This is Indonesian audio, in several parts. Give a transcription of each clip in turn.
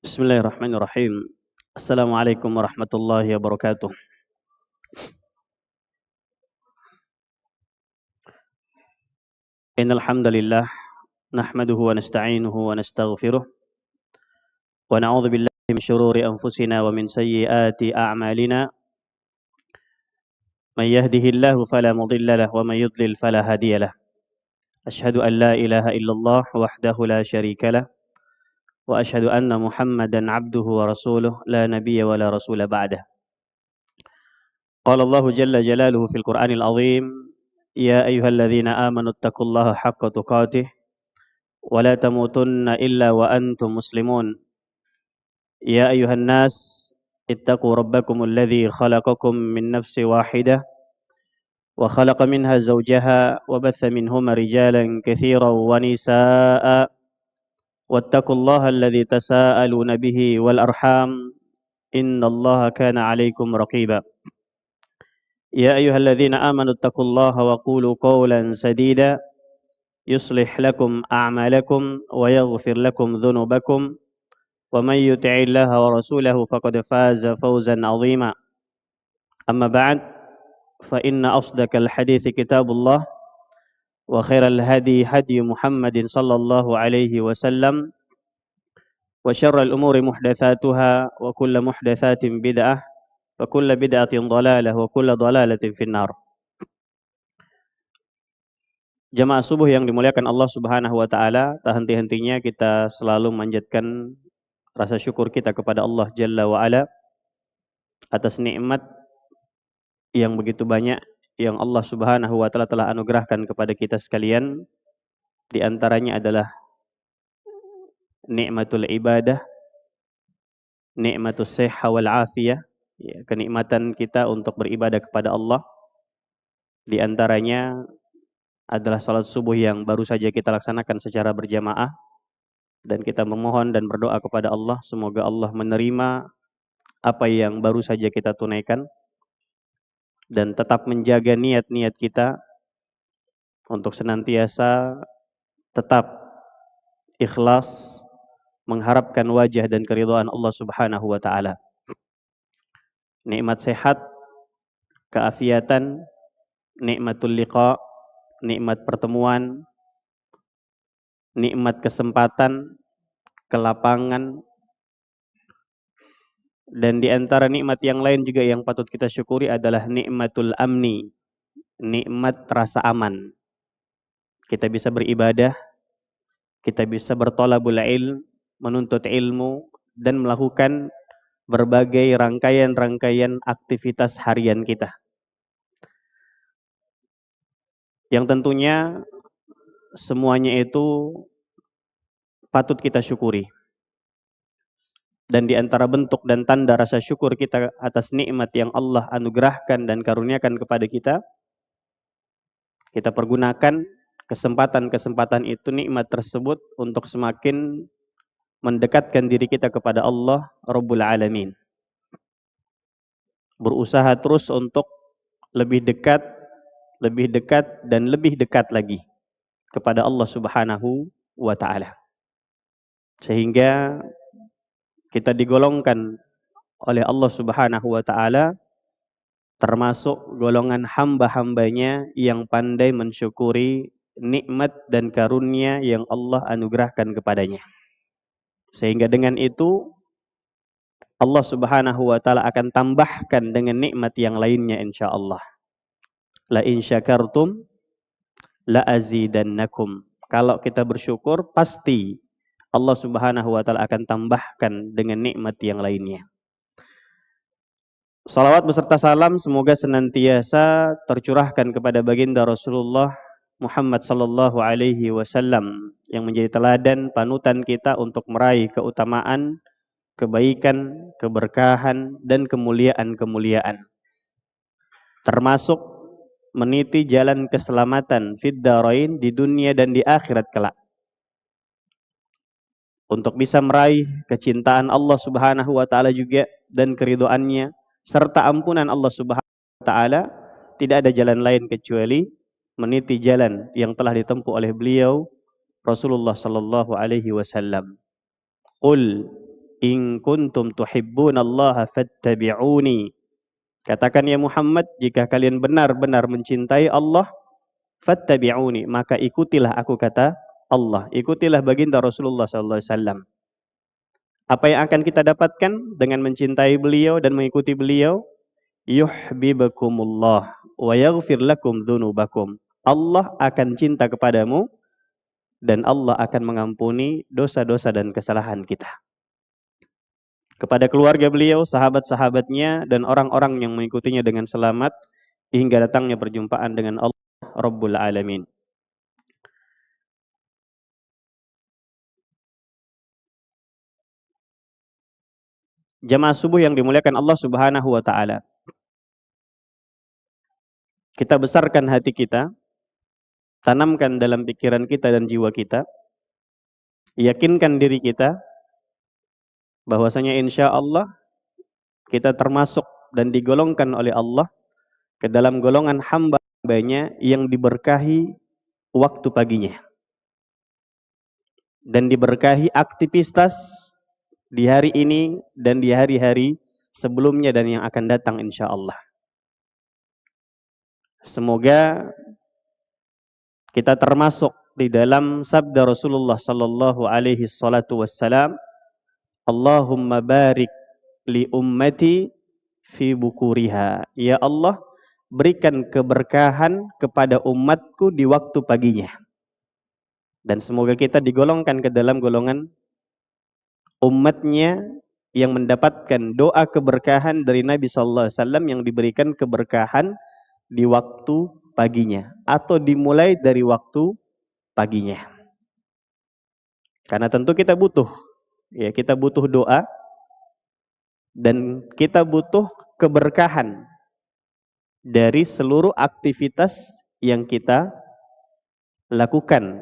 Bismillahirrahmanirrahim. Assalamualaikum warahmatullahi wabarakatuh. Innal hamdalillah nahmaduhu wa nasta'inuhu wa nastaghfiruh wa na'udzu billahi min shururi anfusina wa min sayyiati a'malina. May yahdihillahu fala mudilla lahu wa may yudlil fala hadiyalah. Asyhadu an la ilaha illallah wahdahu la syarika lah wa asyhadu anna Muhammadan 'abduhu wa rasuluh la nabiyya wa la rasula ba'dah. Qala Allah jalla jalaluhu fil Qur'anil 'azim, ya ayyuhalladzina amanu taqullaha haqqa tuqatih wa la tamutunna illa wa antum muslimun. Ya ayyuhan nas ittaqu rabbakumul ladzi khalaqakum min nafsin wahidah wa khalaqa minha zawjaha wa batha minhuma rijalan katsiran wa nisaa'a wattaqullaha alladzi tasaaluna bihi wal arham innallaha kana 'alaikum raqiba. Ya ayyuhalladzina amanu taqullaha wa qulu qawlan sadida yuslih lakum a'malakum wa yaghfir lakum dhunubakum wa man yuti'illaha wa rasulahu faqad faza fawzan 'azima. Amma ba'd, fa inna asdaqal hadithi kitabullah wa khairal hadi hadi Muhammadin sallallahu alaihi wasallam wa syarral umuri muhdatsatuha wa kullu muhdatsatin bid'ah wa kullu bid'atin dhalalah wa kullu dhalalatin finnar. Jamaah subuh yang dimuliakan Allah Subhanahu wa taala, tak henti-hentinya kita selalu memanjatkan rasa syukur kita kepada Allah Jalla wa Ala atas nikmat yang begitu banyak yang Allah Subhanahu wa taala telah anugerahkan kepada kita sekalian. Di antaranya adalah nikmatul ibadah, nikmatus sihha wal afiyah, ya, kenikmatan kita untuk beribadah kepada Allah. Di antaranya adalah salat subuh yang baru saja kita laksanakan secara berjamaah, dan kita memohon dan berdoa kepada Allah semoga Allah menerima apa yang baru saja kita tunaikan dan tetap menjaga niat-niat kita untuk senantiasa tetap ikhlas mengharapkan wajah dan keridhaan Allah Subhanahu wa taala. Nikmat sehat, keafiatan, nikmatul liqa, nikmat pertemuan, nikmat kesempatan, kelapangan, dan di antara nikmat yang lain juga yang patut kita syukuri adalah nikmatul amni, nikmat rasa aman. Kita bisa beribadah, kita bisa bertolabul ilm, menuntut ilmu, dan melakukan berbagai rangkaian-rangkaian aktivitas harian kita. Yang tentunya semuanya itu patut kita syukuri. Dan di antara bentuk dan tanda rasa syukur kita atas nikmat yang Allah anugerahkan dan karuniakan kepada kita, kita pergunakan kesempatan-kesempatan itu, nikmat tersebut, untuk semakin mendekatkan diri kita kepada Allah Rabbul Alamin. Berusaha terus untuk lebih dekat, dan lebih dekat lagi kepada Allah Subhanahu wa taala. Sehingga kita digolongkan oleh Allah Subhanahu wa taala termasuk golongan hamba-hambanya yang pandai mensyukuri nikmat dan karunia yang Allah anugerahkan kepadanya. Sehingga dengan itu Allah Subhanahu wa taala akan tambahkan dengan nikmat yang lainnya insyaallah. La in syakartum la azidannakum. Kalau kita bersyukur pasti Allah Subhanahu wa taala akan tambahkan dengan nikmat yang lainnya. Salawat beserta salam semoga senantiasa tercurahkan kepada baginda Rasulullah Muhammad sallallahu alaihi wasallam yang menjadi teladan panutan kita untuk meraih keutamaan, kebaikan, keberkahan, dan kemuliaan-kemuliaan. Termasuk meniti jalan keselamatan fid darain, di dunia dan di akhirat kelak. Untuk bisa meraih kecintaan Allah Subhanahu wa taala juga dan keridhaannya serta ampunan Allah Subhanahu wa taala, tidak ada jalan lain kecuali meniti jalan yang telah ditempuh oleh beliau Rasulullah sallallahu alaihi wasallam. Qul in kuntum tuhibbunallaha fattabi'uni. Katakan ya Muhammad, jika kalian benar-benar mencintai Allah, fattabi'uni, maka ikutilah aku, kata Allah. Ikutilah baginda Rasulullah sallallahu alaihi wasallam. Apa yang akan kita dapatkan dengan mencintai beliau dan mengikuti beliau? Yuhibbukumullah wa yaghfir lakum dzunubakum. Allah akan cinta kepadamu dan Allah akan mengampuni dosa-dosa dan kesalahan kita. Kepada keluarga beliau, sahabat-sahabatnya, dan orang-orang yang mengikutinya dengan selamat hingga datangnya perjumpaan dengan Allah Rabbul Alamin. Jamaah subuh yang dimuliakan Allah Subhanahu wa taala. Kita besarkan hati kita, tanamkan dalam pikiran kita dan jiwa kita, yakinkan diri kita bahwasanya insya Allah kita termasuk dan digolongkan oleh Allah ke dalam golongan hamba-hambanya yang diberkahi waktu paginya dan diberkahi aktivitas di hari ini dan di hari-hari sebelumnya dan yang akan datang insya Allah. Semoga kita termasuk di dalam sabda Rasulullah sallallahu alaihi wasallam, Allahumma barik li ummati fi bukuriha. Ya Allah, berikan keberkahan kepada umatku di waktu paginya. Dan semoga kita digolongkan ke dalam golongan umatnya yang mendapatkan doa keberkahan dari Nabi sallallahu alaihi wasallam yang diberikan keberkahan di waktu paginya atau dimulai dari waktu paginya. Karena tentu kita butuh, ya, kita butuh doa dan kita butuh keberkahan dari seluruh aktivitas yang kita lakukan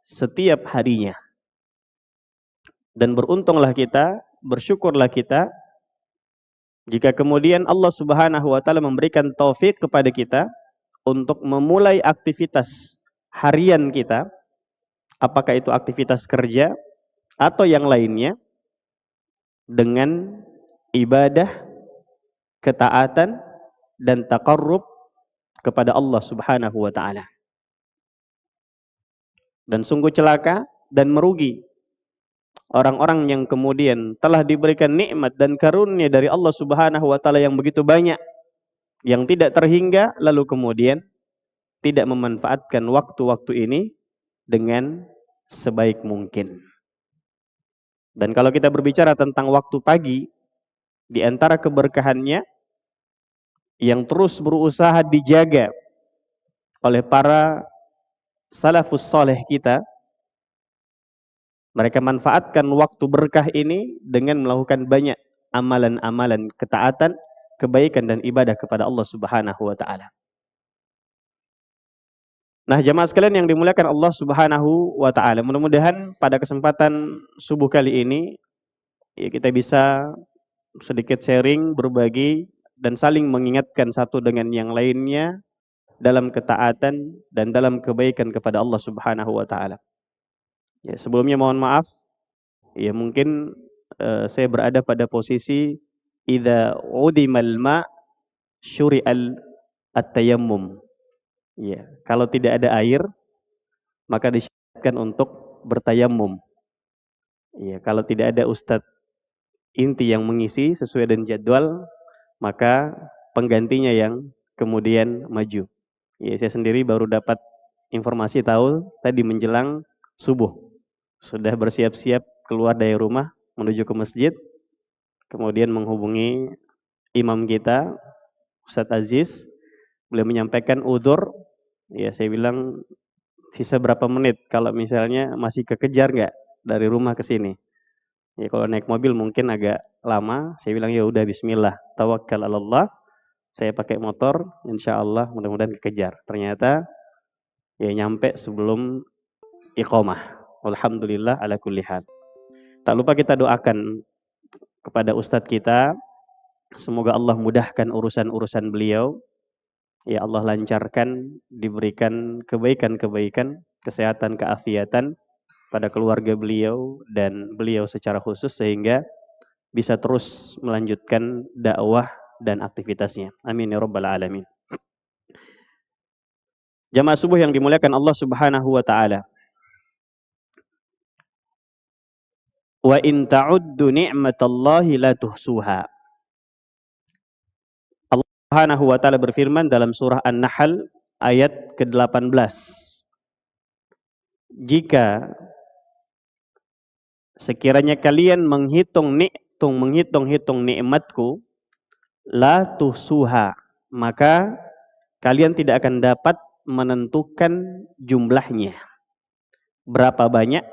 setiap harinya. Dan beruntunglah kita, bersyukurlah kita jika kemudian Allah Subhanahu wa taala memberikan taufik kepada kita untuk memulai aktivitas harian kita, apakah itu aktivitas kerja atau yang lainnya, dengan ibadah, ketaatan, dan taqarrub kepada Allah Subhanahu wa taala. Dan sungguh celaka dan merugi orang-orang yang kemudian telah diberikan nikmat dan karunia dari Allah Subhanahu wa taala yang begitu banyak, yang tidak terhingga, lalu kemudian tidak memanfaatkan waktu-waktu ini dengan sebaik mungkin. Dan kalau kita berbicara tentang waktu pagi, di antara keberkahannya yang terus berusaha dijaga oleh para salafus saleh kita, mereka manfaatkan waktu berkah ini dengan melakukan banyak amalan-amalan ketaatan, kebaikan dan ibadah kepada Allah Subhanahu wa taala. Nah, jamaah sekalian yang dimuliakan Allah Subhanahu wa taala, mudah-mudahan pada kesempatan subuh kali ini ya, kita bisa sedikit sharing, berbagi dan saling mengingatkan satu dengan yang lainnya dalam ketaatan dan dalam kebaikan kepada Allah Subhanahu wa taala. Ya, sebelumnya mohon maaf, ya mungkin saya berada pada posisi idza udimal ma syuri'al at-tayammum. Ya, kalau tidak ada air maka disyariatkan untuk bertayamum. Ya, kalau tidak ada ustadz inti yang mengisi sesuai dengan jadwal, maka penggantinya yang kemudian maju. Ya, saya sendiri baru dapat informasi tahu tadi menjelang subuh. Sudah bersiap-siap keluar dari rumah menuju ke masjid, kemudian menghubungi imam kita, Ustadz Aziz. Beliau menyampaikan udzur. Ya, saya bilang sisa berapa menit kalau misalnya masih kekejar nggak dari rumah ke sini. Ya, kalau naik mobil mungkin agak lama. Saya bilang ya udah bismillah, tawakkal 'alallah. Saya pakai motor, insya Allah mudah-mudahan kekejar. Ternyata ya nyampe sebelum iqamah. Alhamdulillah ala kulli hal. Tak lupa kita doakan kepada ustadz kita, semoga Allah mudahkan urusan-urusan beliau. Ya Allah lancarkan, diberikan kebaikan-kebaikan, kesehatan, keafiatan pada keluarga beliau dan beliau secara khusus sehingga bisa terus melanjutkan dakwah dan aktivitasnya. Amin ya rabbal alamin. Jamaah subuh yang dimuliakan Allah Subhanahu wa taala. Wa in ta'uddu ni'matallahi la tuhsuha. Allah Subhanahu wa taala berfirman dalam surah An-Nahl ayat ke-18. Jika sekiranya kalian menghitung nikmatku, la tuhsuha, maka kalian tidak akan dapat menentukan jumlahnya. Berapa banyak,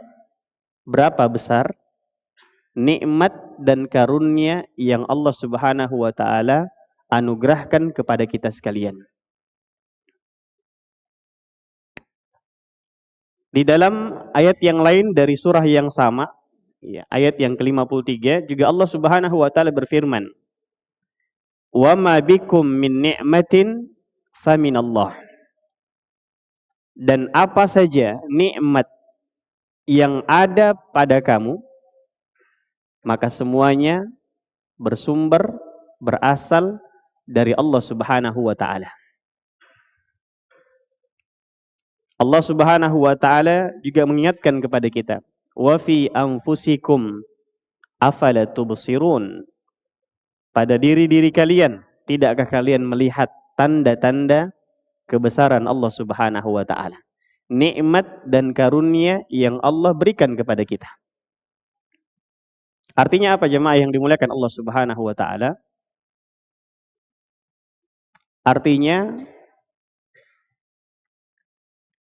berapa besar nikmat dan karunia yang Allah Subhanahu wa taala anugerahkan kepada kita sekalian. Di dalam ayat yang lain dari surah yang sama, ya, ayat yang ke-53 juga Allah Subhanahu wa taala berfirman, "Wa ma bikum min ni'matin faminallah." Dan apa saja nikmat yang ada pada kamu, maka semuanya bersumber, berasal dari Allah Subhanahu wa taala. Allah Subhanahu wa taala juga mengingatkan kepada kita, "Wa fi anfusikum afala tubsirun." Pada diri-diri kalian, tidakkah kalian melihat tanda-tanda kebesaran Allah Subhanahu wa taala? Nikmat dan karunia yang Allah berikan kepada kita. Artinya apa jemaah yang dimuliakan Allah Subhanahu wa taala? Artinya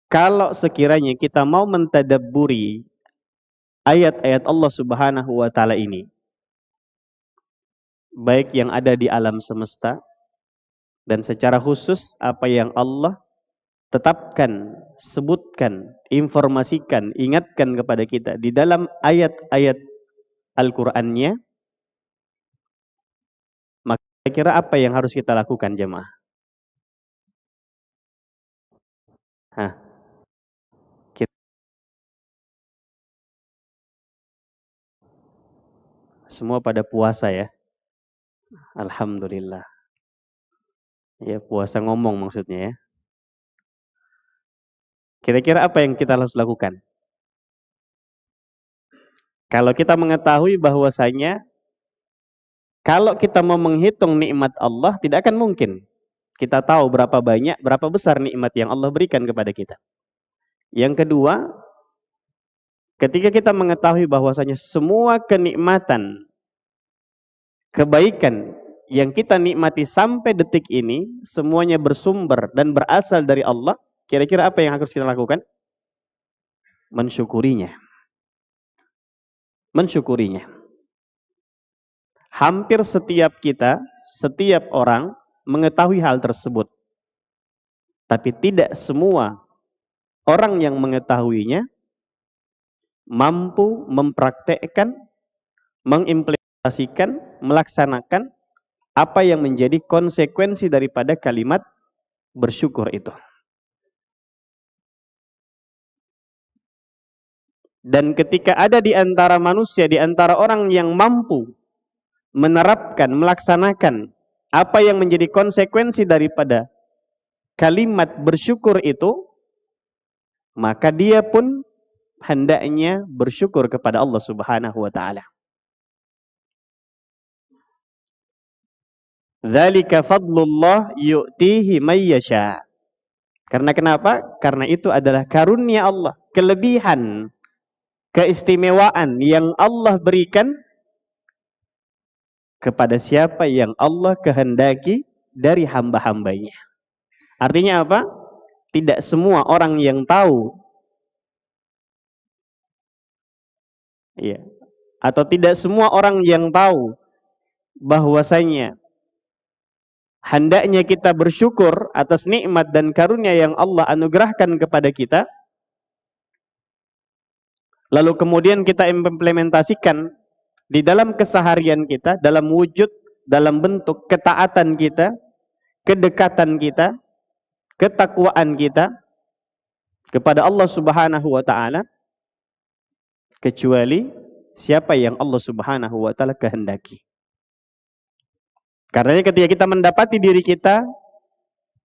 kalau sekiranya kita mau mentadabburi ayat-ayat Allah Subhanahu wa taala ini, baik yang ada di alam semesta dan secara khusus apa yang Allah tetapkan, sebutkan, informasikan, ingatkan kepada kita di dalam ayat-ayat Al-Qur'annya, maka kira-kira apa yang harus kita lakukan jemaah? Hah, kita semua pada puasa ya. Alhamdulillah. Ya, puasa ngomong maksudnya ya. Kira-kira apa yang kita harus lakukan? Kalau kita mengetahui bahwasanya kalau kita mau menghitung nikmat Allah, tidak akan mungkin kita tahu berapa banyak, berapa besar nikmat yang Allah berikan kepada kita. Yang kedua, ketika kita mengetahui bahwasanya semua kenikmatan, kebaikan yang kita nikmati sampai detik ini, semuanya bersumber dan berasal dari Allah, kira-kira apa yang harus kita lakukan? Mensyukurinya. Mensyukurinya. Hampir setiap kita, setiap orang mengetahui hal tersebut. Tapi tidak semua orang yang mengetahuinya mampu mempraktekkan, mengimplementasikan, melaksanakan apa yang menjadi konsekuensi daripada kalimat bersyukur itu. Dan ketika ada di antara manusia, di antara orang yang mampu menerapkan, melaksanakan apa yang menjadi konsekuensi daripada kalimat bersyukur itu, maka dia pun hendaknya bersyukur kepada Allah Subhanahu wa taala. Dzalika fadlullah yu'tihi may yasha. Karena kenapa? Karena itu adalah karunia Allah, kelebihan, keistimewaan yang Allah berikan kepada siapa yang Allah kehendaki dari hamba-hambanya. Artinya apa? Tidak semua orang yang tahu, ya, atau tidak semua orang yang tahu bahwasanya hendaknya kita bersyukur atas nikmat dan karunia yang Allah anugerahkan kepada kita, lalu kemudian kita implementasikan di dalam keseharian kita, dalam wujud, dalam bentuk ketaatan kita, kedekatan kita, ketakwaan kita kepada Allah Subhanahu wa taala, kecuali siapa yang Allah Subhanahu wa taala kehendaki. Karena ketika kita mendapati diri kita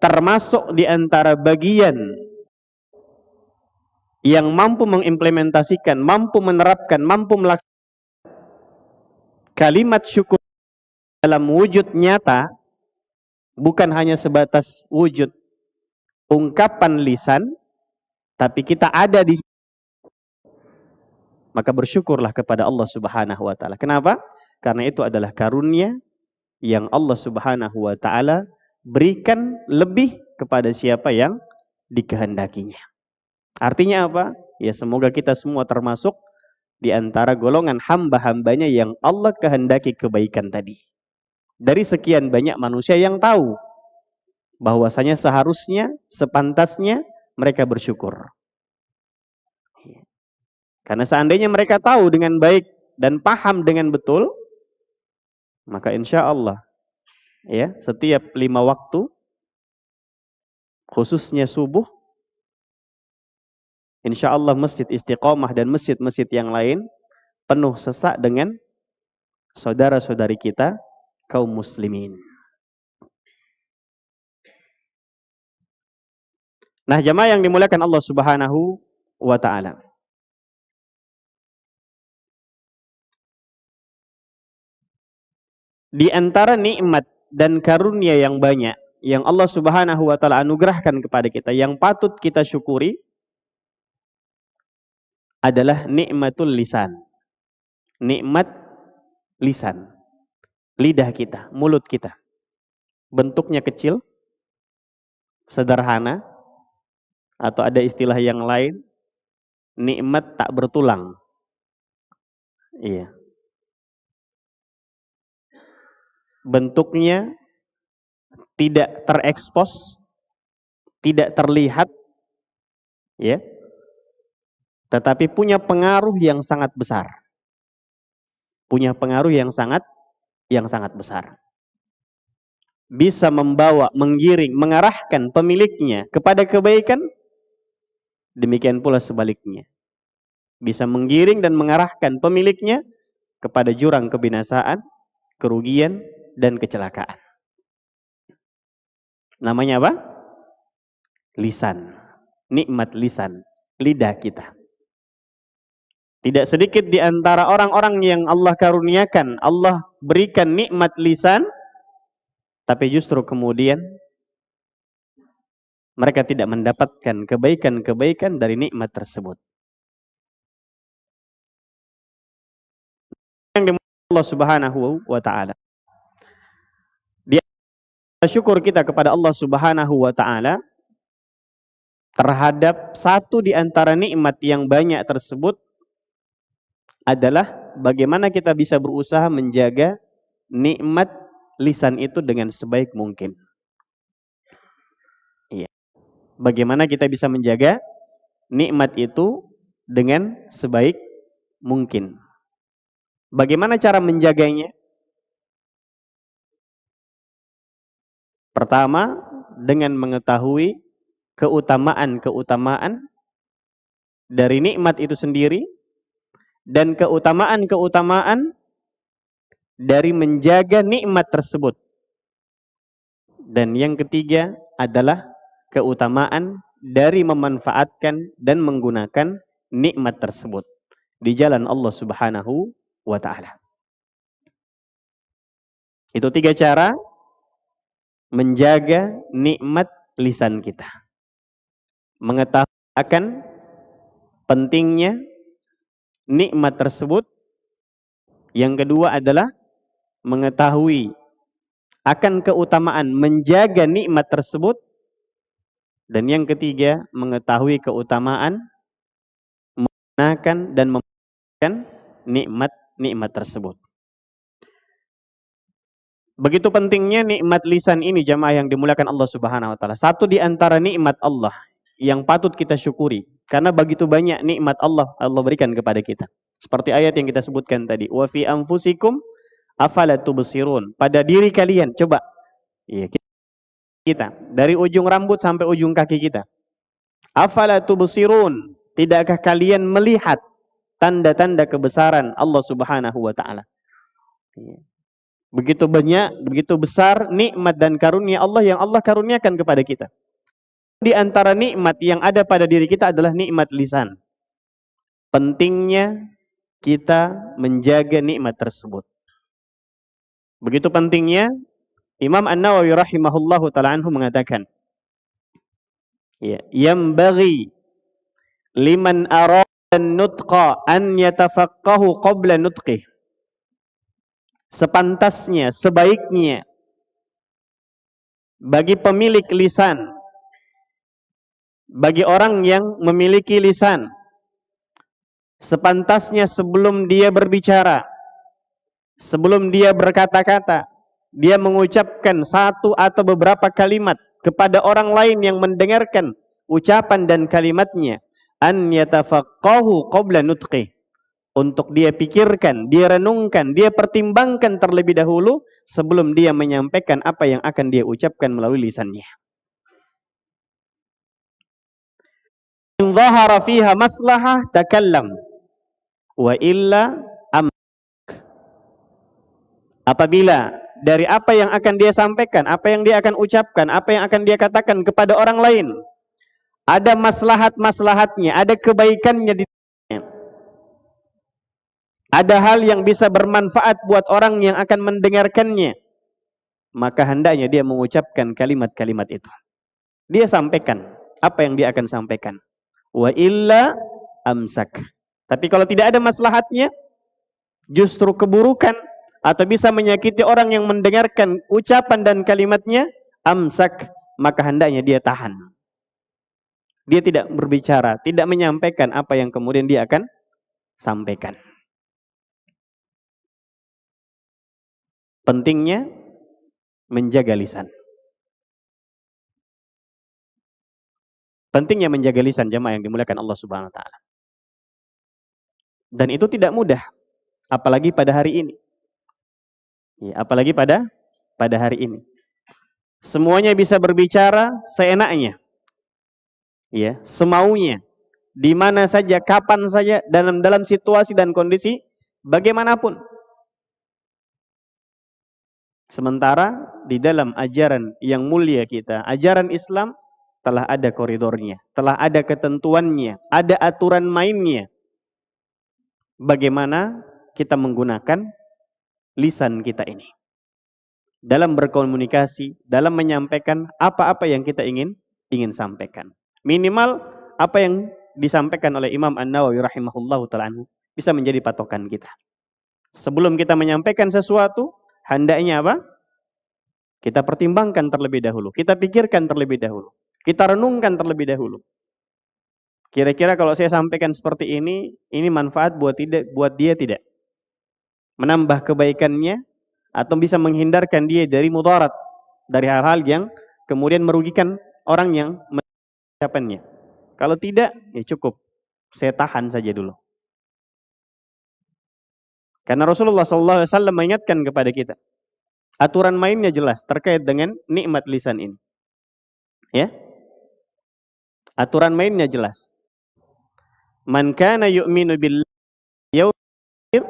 termasuk di antara bagian yang mampu mengimplementasikan, mampu menerapkan, mampu melaksanakan kalimat syukur dalam wujud nyata, bukan hanya sebatas wujud ungkapan lisan, tapi kita ada di, maka bersyukurlah kepada Allah Subhanahu wa taala. Kenapa? Karena itu adalah karunia yang Allah Subhanahu wa taala berikan lebih kepada siapa yang dikehendakinya. Artinya apa? Ya, semoga kita semua termasuk di antara golongan hamba-hambanya yang Allah kehendaki kebaikan tadi. Dari sekian banyak manusia yang tahu bahwasanya seharusnya, sepantasnya mereka bersyukur. Karena seandainya mereka tahu dengan baik dan paham dengan betul, maka insya Allah, ya, setiap 5 waktu, khususnya subuh, insya Allah Masjid Istiqomah dan masjid-masjid yang lain penuh sesak dengan saudara-saudari kita kaum muslimin. Nah, jamaah yang dimuliakan Allah Subhanahu wa taala. Di antara nikmat dan karunia yang banyak yang Allah Subhanahu wa taala anugerahkan kepada kita, yang patut kita syukuri adalah nikmatul lisan. Nikmat lisan. Lidah kita, mulut kita. Bentuknya kecil, sederhana, atau ada istilah yang lain, nikmat tak bertulang. Iya. Bentuknya tidak terekspos, tidak terlihat, ya, tetapi punya pengaruh yang sangat besar. Punya pengaruh yang sangat besar. Bisa membawa, menggiring, mengarahkan pemiliknya kepada kebaikan, demikian pula sebaliknya. Bisa menggiring dan mengarahkan pemiliknya kepada jurang kebinasaan, kerugian, dan kecelakaan. Namanya apa? Lisan. Nikmat lisan. Lidah kita. Tidak sedikit di antara orang-orang yang Allah karuniakan, Allah berikan nikmat lisan, tapi justru kemudian mereka tidak mendapatkan kebaikan-kebaikan dari nikmat tersebut. Yang dimulai Allah Subhanahu wa taala. Dia syukur kita kepada Allah Subhanahu wa taala terhadap satu di antara nikmat yang banyak tersebut adalah bagaimana kita bisa berusaha menjaga nikmat lisan itu dengan sebaik mungkin. Iya. Bagaimana kita bisa menjaga nikmat itu dengan sebaik mungkin. Bagaimana cara menjaganya? Pertama, dengan mengetahui keutamaan-keutamaan dari nikmat itu sendiri dan keutamaan-keutamaan dari menjaga nikmat tersebut. Dan yang ketiga adalah keutamaan dari memanfaatkan dan menggunakan nikmat tersebut di jalan Allah Subhanahu wa taala. Itu 3 cara menjaga nikmat lisan kita. Mengetahui akan pentingnya nikmat tersebut. Yang kedua adalah mengetahui akan keutamaan menjaga nikmat tersebut. Dan yang ketiga, mengetahui keutamaan menggunakan dan memakai nikmat-nikmat tersebut. Begitu pentingnya nikmat lisan ini jamaah yang dimuliakan Allah Subhanahu wa taala. Satu di antara nikmat Allah yang patut kita syukuri karena begitu banyak nikmat Allah berikan kepada kita. Seperti ayat yang kita sebutkan tadi, wa fi anfusikum afala tubsirun. Pada diri kalian, coba. Iya, kita dari ujung rambut sampai ujung kaki kita. Afala tubsirun. Tidakkah kalian melihat tanda-tanda kebesaran Allah Subhanahu wa taala? Begitu banyak, begitu besar nikmat dan karunia Allah yang Allah karuniakan kepada kita. Di antara nikmat yang ada pada diri kita adalah nikmat lisan. Pentingnya kita menjaga nikmat tersebut. Begitu pentingnya, Imam An-Nawawi rahimahullahu ta'ala anhu mengatakan, yambaghi liman arada nutqa an yatafaqqahu qabla nutqih. Sepantasnya, sebaiknya bagi pemilik lisan, bagi orang yang memiliki lisan, sepantasnya sebelum dia berbicara, sebelum dia berkata-kata, dia mengucapkan satu atau beberapa kalimat kepada orang lain yang mendengarkan ucapan dan kalimatnya, an yatafaqqahu qabla nutqih. Untuk dia pikirkan, dia renungkan, dia pertimbangkan terlebih dahulu sebelum dia menyampaikan apa yang akan dia ucapkan melalui lisannya. In dhahara fiha maslahah takallam wa illa amsak. Apabila dari apa yang akan dia sampaikan, apa yang dia akan ucapkan, apa yang akan dia katakan kepada orang lain, ada maslahat-maslahatnya, ada kebaikannya di ada hal yang bisa bermanfaat buat orang yang akan mendengarkannya, maka hendaknya dia mengucapkan kalimat-kalimat itu. Dia sampaikan apa yang dia akan sampaikan. Wa illa amsak. Tapi kalau tidak ada maslahatnya, justru keburukan atau bisa menyakiti orang yang mendengarkan ucapan dan kalimatnya, amsak, maka hendaknya dia tahan. Dia tidak berbicara, tidak menyampaikan apa yang kemudian dia akan sampaikan. Pentingnya menjaga lisan. Pentingnya menjaga lisan jamaah yang dimuliakan Allah Subhanahu wa taala. Dan itu tidak mudah, apalagi pada hari ini. Ya, apalagi pada hari ini. Semuanya bisa berbicara seenaknya. Ya, semaunya. Di mana saja, kapan saja, dalam situasi dan kondisi bagaimanapun. Sementara di dalam ajaran yang mulia kita, ajaran Islam, telah ada koridornya, telah ada ketentuannya, ada aturan mainnya. Bagaimana kita menggunakan lisan kita ini dalam berkomunikasi, dalam menyampaikan apa-apa yang kita ingin sampaikan. Minimal apa yang disampaikan oleh Imam An-Nawawi rahimahullahu ta'ala bisa menjadi patokan kita. Sebelum kita menyampaikan sesuatu, hendaknya apa? Kita pertimbangkan terlebih dahulu. Kita pikirkan terlebih dahulu. Kita renungkan terlebih dahulu. Kira-kira kalau saya sampaikan seperti ini manfaat buat dia tidak? Menambah kebaikannya atau bisa menghindarkan dia dari mudarat, dari hal-hal yang kemudian merugikan orang yang mengucapkannya. Kalau tidak, ya cukup. Saya tahan saja dulu. Karena Rasulullah SAW mengingatkan kepada kita. Aturan mainnya jelas terkait dengan nikmat lisan ini. Ya. Aturan mainnya jelas. Man kana yu'minu billahi yawmil akhir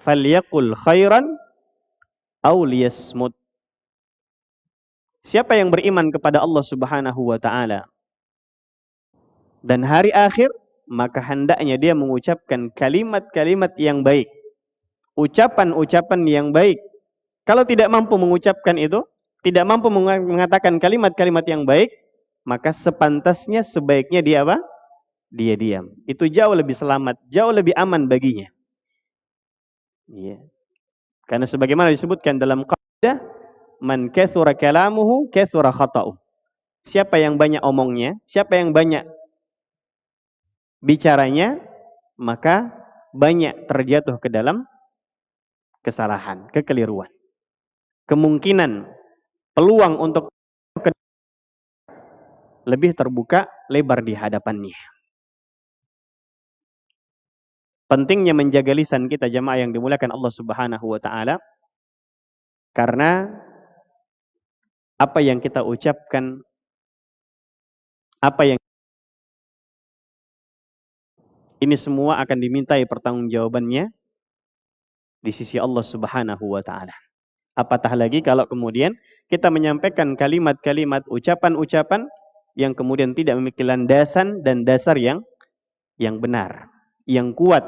falyaqul khairan aw liyasmut. Siapa yang beriman kepada Allah Subhanahu wa taala dan hari akhir, maka hendaknya dia mengucapkan kalimat-kalimat yang baik. Ucapan-ucapan yang baik. Kalau tidak mampu mengucapkan itu, tidak mampu mengatakan kalimat-kalimat yang baik, maka sepantasnya sebaiknya dia apa? Dia diam. Itu jauh lebih selamat, jauh lebih aman baginya. Iya. Karena sebagaimana disebutkan dalam qaidah, man kathura kalamuhu kathura khata'u. Siapa yang banyak omongnya, siapa yang banyak bicaranya, maka banyak terjatuh ke dalam kesalahan, kekeliruan. kemungkinan, peluang untuk lebih terbuka lebar di hadapannya. Pentingnya menjaga lisan kita jamaah yang dimuliakan Allah Subhanahu wa taala, karena apa yang kita ucapkan, apa yang ini semua akan dimintai pertanggungjawabannya di sisi Allah Subhanahu wa taala. Apatah lagi kalau kemudian kita menyampaikan kalimat-kalimat, ucapan-ucapan yang kemudian tidak memiliki landasan dan dasar yang benar, yang kuat,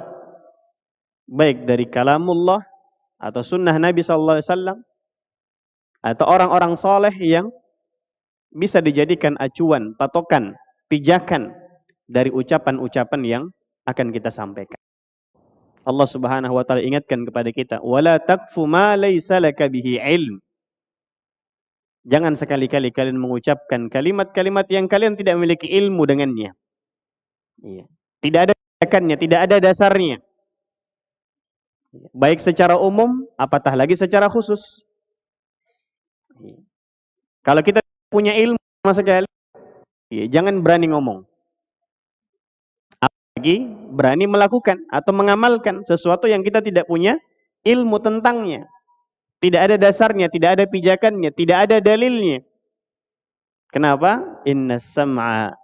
baik dari kalamullah atau sunnah Nabi SAW atau orang-orang soleh yang bisa dijadikan acuan, patokan, pijakan dari ucapan-ucapan yang akan kita sampaikan. Allah Subhanahu wa taala ingatkan kepada kita, "Wala taqfu ma laysa laka bihi ilm." Jangan sekali-kali kalian mengucapkan kalimat-kalimat yang kalian tidak memiliki ilmu dengannya. Iya. Tidak ada pijakannya, tidak ada dasarnya. Baik secara umum, apatah lagi secara khusus. Kalau kita punya ilmu sama sekali, jangan berani ngomong. Apalagi berani melakukan atau mengamalkan sesuatu yang kita tidak punya ilmu tentangnya. Tidak ada dasarnya, tidak ada pijakannya, tidak ada dalilnya. Kenapa? Inna sam'a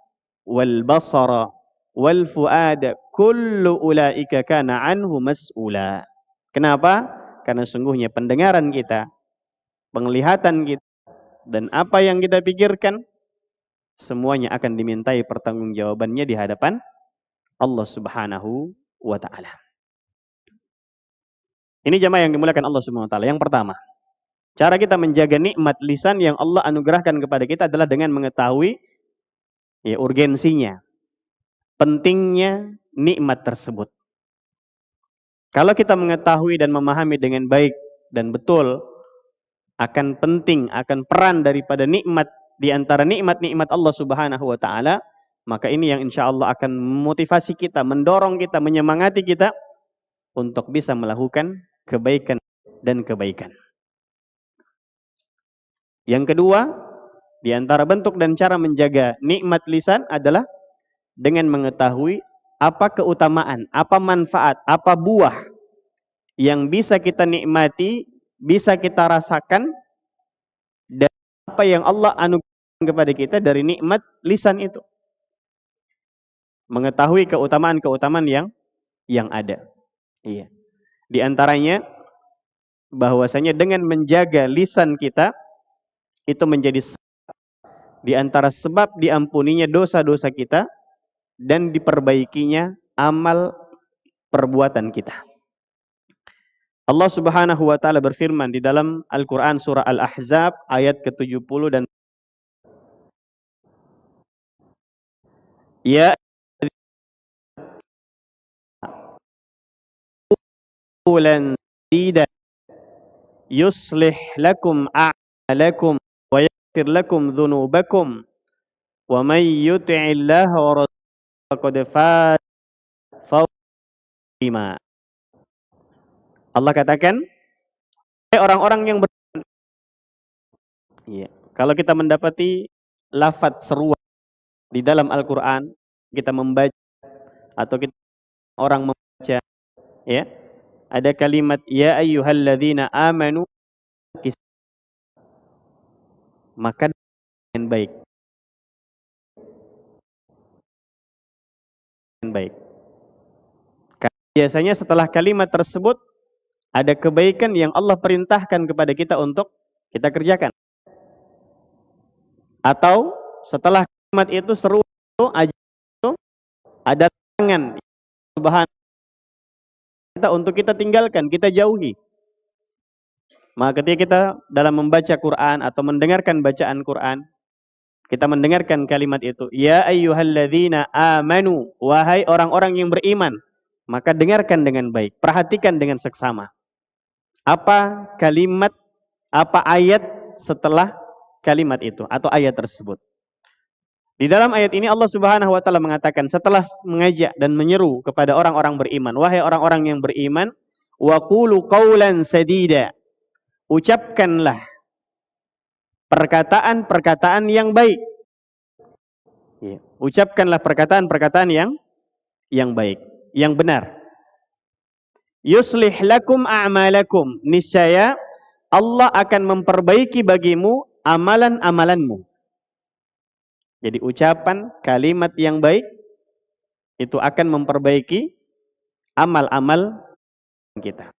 wal basara wal fuada kullu ulaika kana anhu mas'ula. Kenapa? Karena sungguhnya pendengaran kita, penglihatan kita, dan apa yang kita pikirkan, semuanya akan dimintai pertanggungjawabannya di hadapan Allah Subhanahu wa ta'ala. Ini jamaah yang dimuliakan Allah Subhanahu wa ta'ala. Yang pertama, cara kita menjaga nikmat lisan yang Allah anugerahkan kepada kita adalah dengan mengetahui urgensinya, pentingnya nikmat tersebut. Kalau kita mengetahui dan memahami dengan baik dan betul akan penting, akan peran daripada nikmat di antara nikmat-nikmat Allah Subhanahu wa taala, maka ini yang insya Allah akan memotivasi kita, mendorong kita, menyemangati kita untuk bisa melakukan kebaikan dan kebaikan. Yang kedua, di antara bentuk dan cara menjaga nikmat lisan adalah dengan mengetahui apa keutamaan, apa manfaat, apa buah yang bisa kita nikmati, bisa kita rasakan, dan apa yang Allah anugerahkan kepada kita dari nikmat lisan itu. Mengetahui keutamaan-keutamaan yang ada. Iya. Di antaranya bahwasanya dengan menjaga lisan kita itu menjadi di antara sebab diampuninya dosa-dosa kita dan diperbaikinya amal perbuatan kita. Allah Subhanahu wa taala berfirman di dalam Al-Qur'an surah Al-Ahzab ayat ke-70 dan ya qulan tidak yuslih lakum a'malakum wa yaghfir lakum dzunubakum wa may yuti'illaha wa rasulahu faqad faza bima. Allah katakan, orang-orang yang beriman. Ya, kalau kita mendapati lafaz seruan di dalam Al-Qur'an, kita membaca atau kita orang membaca, ya, ada kalimat ya ayyuhalladzina amanu, maka dengan baik. Dengan baik. Karena biasanya setelah kalimat tersebut ada kebaikan yang Allah perintahkan kepada kita untuk kita kerjakan. Atau setelah kalimat itu seru itu ada tangan Subhanahu kita untuk kita tinggalkan, kita jauhi. Maka ketika kita dalam membaca Quran atau mendengarkan bacaan Quran, kita mendengarkan kalimat itu, ya ayyuhalladzina amanu, wahai orang-orang yang beriman, maka dengarkan dengan baik, perhatikan dengan seksama. Apa kalimat, apa ayat setelah kalimat itu atau ayat tersebut. Di dalam ayat ini Allah Subhanahu wa taala mengatakan setelah mengajak dan menyeru kepada orang-orang beriman, wahai orang-orang yang beriman, wa qulu qaulan sadida, ucapkanlah perkataan-perkataan yang baik. Ya. Ucapkanlah perkataan-perkataan yang baik, yang benar. Yuslih lakum a'malakum. Niscaya Allah akan memperbaiki bagimu amalan-amalanmu. Jadi ucapan, kalimat yang baik itu akan memperbaiki amal-amal kita.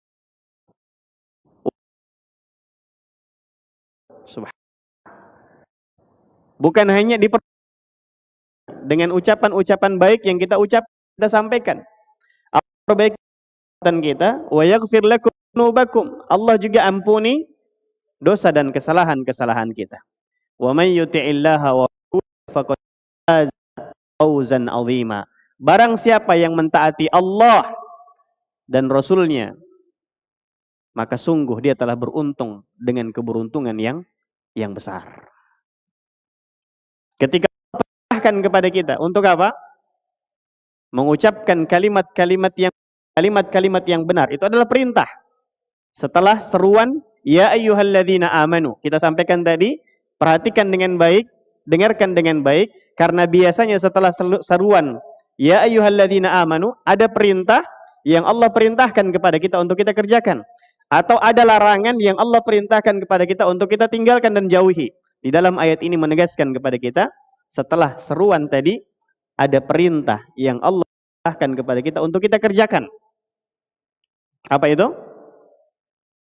Bukan hanya dengan ucapan-ucapan baik yang kita kita sampaikan. Allah perbaiki kita, wa yaghfir lakum dzunubakum. Allah juga ampuni dosa dan kesalahan-kesalahan kita. Wa may yuti'illaha wa faqad faza fawzan 'azima. Barang siapa yang mentaati Allah dan Rasul-Nya, maka sungguh dia telah beruntung dengan keberuntungan yang besar. Ketika perintahkan kepada kita untuk apa? Mengucapkan kalimat-kalimat yang benar, itu adalah perintah. Setelah seruan ya ayyuhalladzina amanu, kita sampaikan tadi, perhatikan dengan baik, dengarkan dengan baik, karena biasanya setelah seruan ya ayyuhalladzina amanu ada perintah yang Allah perintahkan kepada kita untuk kita kerjakan, atau ada larangan yang Allah perintahkan kepada kita untuk kita tinggalkan dan jauhi. Di dalam ayat ini menegaskan kepada kita, setelah seruan tadi ada perintah yang Allah perintahkan kepada kita untuk kita kerjakan. Apa itu?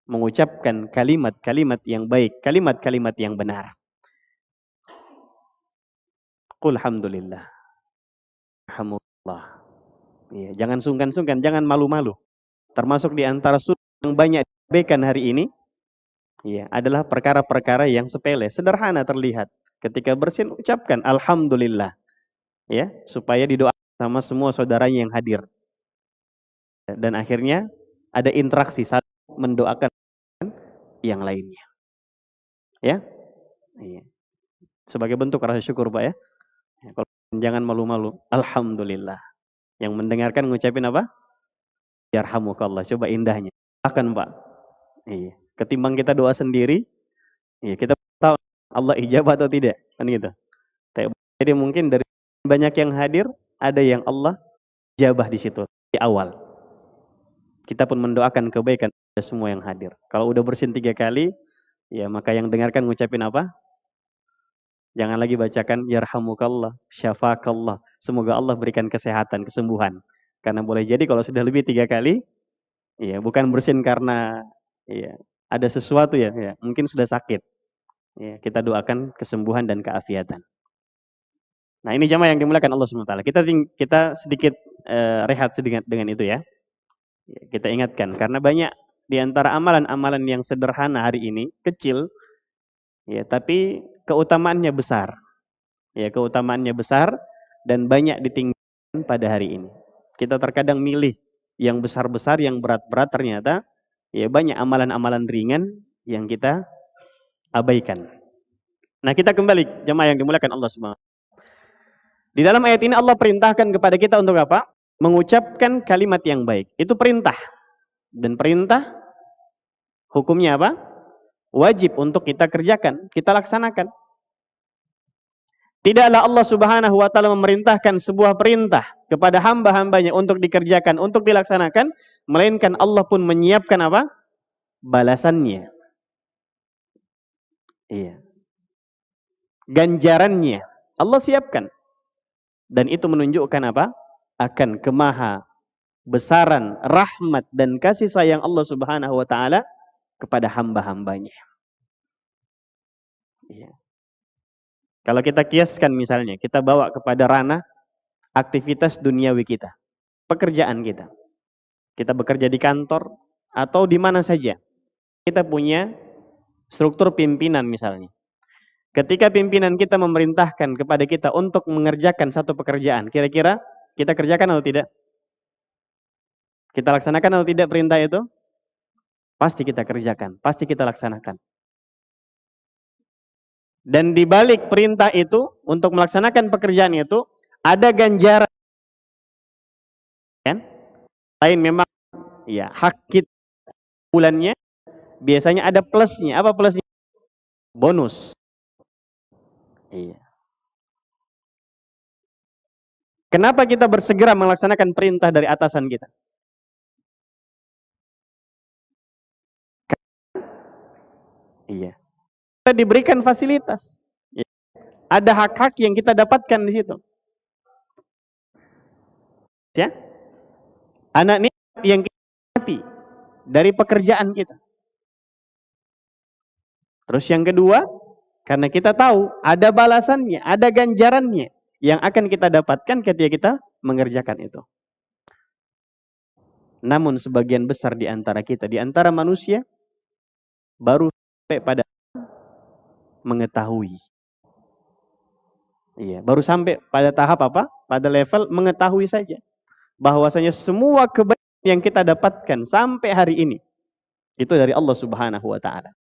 Mengucapkan kalimat-kalimat yang baik, kalimat-kalimat yang benar. Qul hamdulillah. Alhamdulillah. Ya, jangan sungkan-sungkan, jangan malu-malu. Termasuk di antara sunnah yang banyak diabaikan hari ini, ya, adalah perkara-perkara yang sepele, sederhana terlihat. Ketika bersin, ucapkan alhamdulillah. Ya, supaya didoakan sama semua saudaranya yang hadir. Dan akhirnya ada interaksi saat mendoakan yang lainnya. Ya. Iya. Sebagai bentuk rasa syukur, Pak, ya. Kalau jangan malu-malu. Alhamdulillah. Yang mendengarkan ngucapin apa? Yarhamukallah. Coba indahnya. Akan, Pak. Iya. Ketimbang kita doa sendiri, iya, kita tahu Allah ijabah atau tidak, kan gitu. Jadi mungkin dari banyak yang hadir, ada yang Allah ijabah di situ di awal. Kita pun mendoakan kebaikan pada semua yang hadir. Kalau udah bersin 3 kali, ya maka yang dengarkan ngucapin apa? Jangan lagi bacakan yarhamukallah, syafakallah. Semoga Allah berikan kesehatan, kesembuhan. Karena boleh jadi kalau sudah lebih 3 kali, ya bukan bersin karena ya ada sesuatu ya, mungkin sudah sakit. Ya, kita doakan kesembuhan dan keafiatan. Nah, ini jamaah yang dimuliakan Allah SWT. Kita sedikit rehat sedikit dengan itu ya. Kita ingatkan karena banyak di antara amalan-amalan yang sederhana hari ini, kecil ya, tapi keutamaannya besar. Ya, keutamaannya besar dan banyak ditinggalkan pada hari ini. Kita terkadang milih yang besar-besar, yang berat-berat, ternyata ya banyak amalan-amalan ringan yang kita abaikan. Nah, kita kembali jemaah yang dimuliakan Allah Subhanahu. Di dalam ayat ini Allah perintahkan kepada kita untuk apa? Mengucapkan kalimat yang baik. Itu perintah. Dan perintah hukumnya apa? Wajib untuk kita kerjakan, kita laksanakan. Tidaklah Allah Subhanahu wa taala memerintahkan sebuah perintah kepada hamba-hambanya untuk dikerjakan, untuk dilaksanakan, melainkan Allah pun menyiapkan apa? Balasannya. Iya. Ganjarannya Allah siapkan. Dan itu menunjukkan apa? Akan kemaha besaran rahmat dan kasih sayang Allah Subhanahu wa taala kepada hamba-hambanya. Iya. Kalau kita kiaskan misalnya, kita bawa kepada ranah aktivitas duniawi kita, pekerjaan kita. Kita bekerja di kantor atau di mana saja. Kita punya struktur pimpinan misalnya. Ketika pimpinan kita memerintahkan kepada kita untuk mengerjakan satu pekerjaan, kira-kira kita kerjakan atau tidak? Kita laksanakan atau tidak perintah itu? Pasti kita kerjakan, pasti kita laksanakan. Dan di balik perintah itu, untuk melaksanakan pekerjaan itu, ada ganjaran. Kan? Lain memang ya hak kita bulannya, biasanya ada plusnya. Apa plusnya? Bonus. Iya. Kenapa kita bersegera melaksanakan perintah dari atasan kita? Iya. Kita diberikan fasilitas. Iya. Ada hak-hak yang kita dapatkan di situ. Ya. Anak nikmat yang kita mati dari pekerjaan kita. Terus yang kedua, karena kita tahu ada balasannya, ada ganjarannya yang akan kita dapatkan ketika kita mengerjakan itu. Namun sebagian besar di antara kita, di antara manusia, baru sampai pada mengetahui. Iya, baru sampai pada tahap apa? Pada level mengetahui saja. Bahwasanya semua kebaikan yang kita dapatkan sampai hari ini, itu dari Allah Subhanahu wa Ta'ala.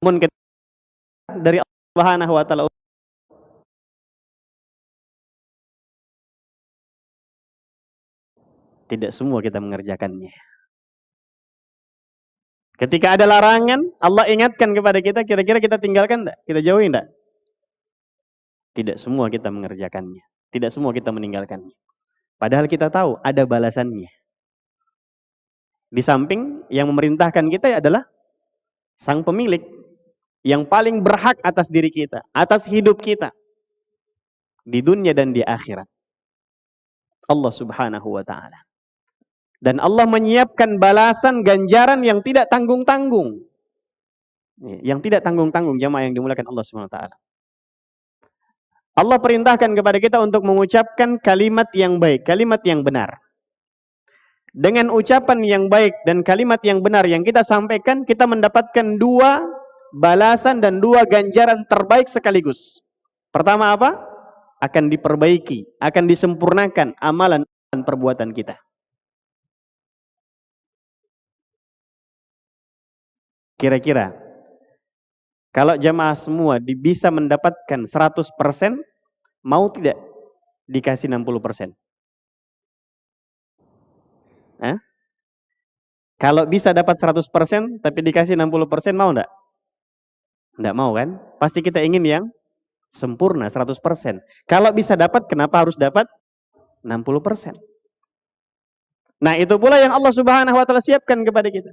Namun dari Allah Subhanahu wa Ta'ala, tidak semua kita mengerjakannya. Ketika ada larangan, Allah ingatkan kepada kita, kira-kira kita tinggalkan enggak? Kita jauhi enggak? Tidak semua kita mengerjakannya. Tidak semua kita meninggalkannya. Padahal kita tahu ada balasannya. Di samping yang memerintahkan kita adalah sang pemilik yang paling berhak atas diri kita, atas hidup kita di dunia dan di akhirat. Allah Subhanahu wa Ta'ala. Dan Allah menyiapkan balasan ganjaran yang tidak tanggung-tanggung. Yang tidak tanggung-tanggung, jamaah yang dimuliakan Allah Subhanahu wa Ta'ala. Allah perintahkan kepada kita untuk mengucapkan kalimat yang baik, kalimat yang benar. Dengan ucapan yang baik dan kalimat yang benar yang kita sampaikan, kita mendapatkan dua balasan dan dua ganjaran terbaik sekaligus. Pertama apa? Akan diperbaiki, akan disempurnakan amalan dan perbuatan kita. Kira-kira, kalau jamaah semua bisa mendapatkan 100%, mau tidak dikasih 60%? Kalau bisa dapat 100%, tapi dikasih 60%, mau enggak? Enggak mau kan? Pasti kita ingin yang sempurna, 100%. Kalau bisa dapat, kenapa harus dapat 60%? Nah, itu pula yang Allah Subhanahu wa Ta'ala siapkan kepada kita.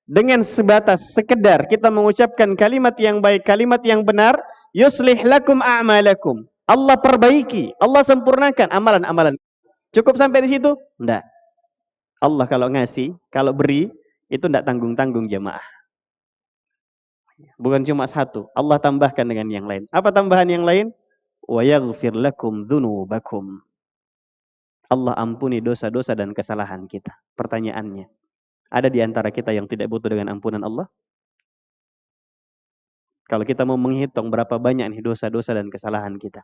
Dengan sebatas sekedar kita mengucapkan kalimat yang baik, kalimat yang benar, yuslih lakum a'malakum. Allah perbaiki, Allah sempurnakan amalan-amalan. Cukup sampai di situ? Enggak. Allah kalau ngasih, kalau beri, itu enggak tanggung-tanggung jamaah. Bukan cuma satu, Allah tambahkan dengan yang lain. Apa tambahan yang lain? Wa yaghfir lakum dzunubakum. Allah ampuni dosa-dosa dan kesalahan kita. Pertanyaannya, ada di antara kita yang tidak butuh dengan ampunan Allah? Kalau kita mau menghitung berapa banyak nih dosa-dosa dan kesalahan kita,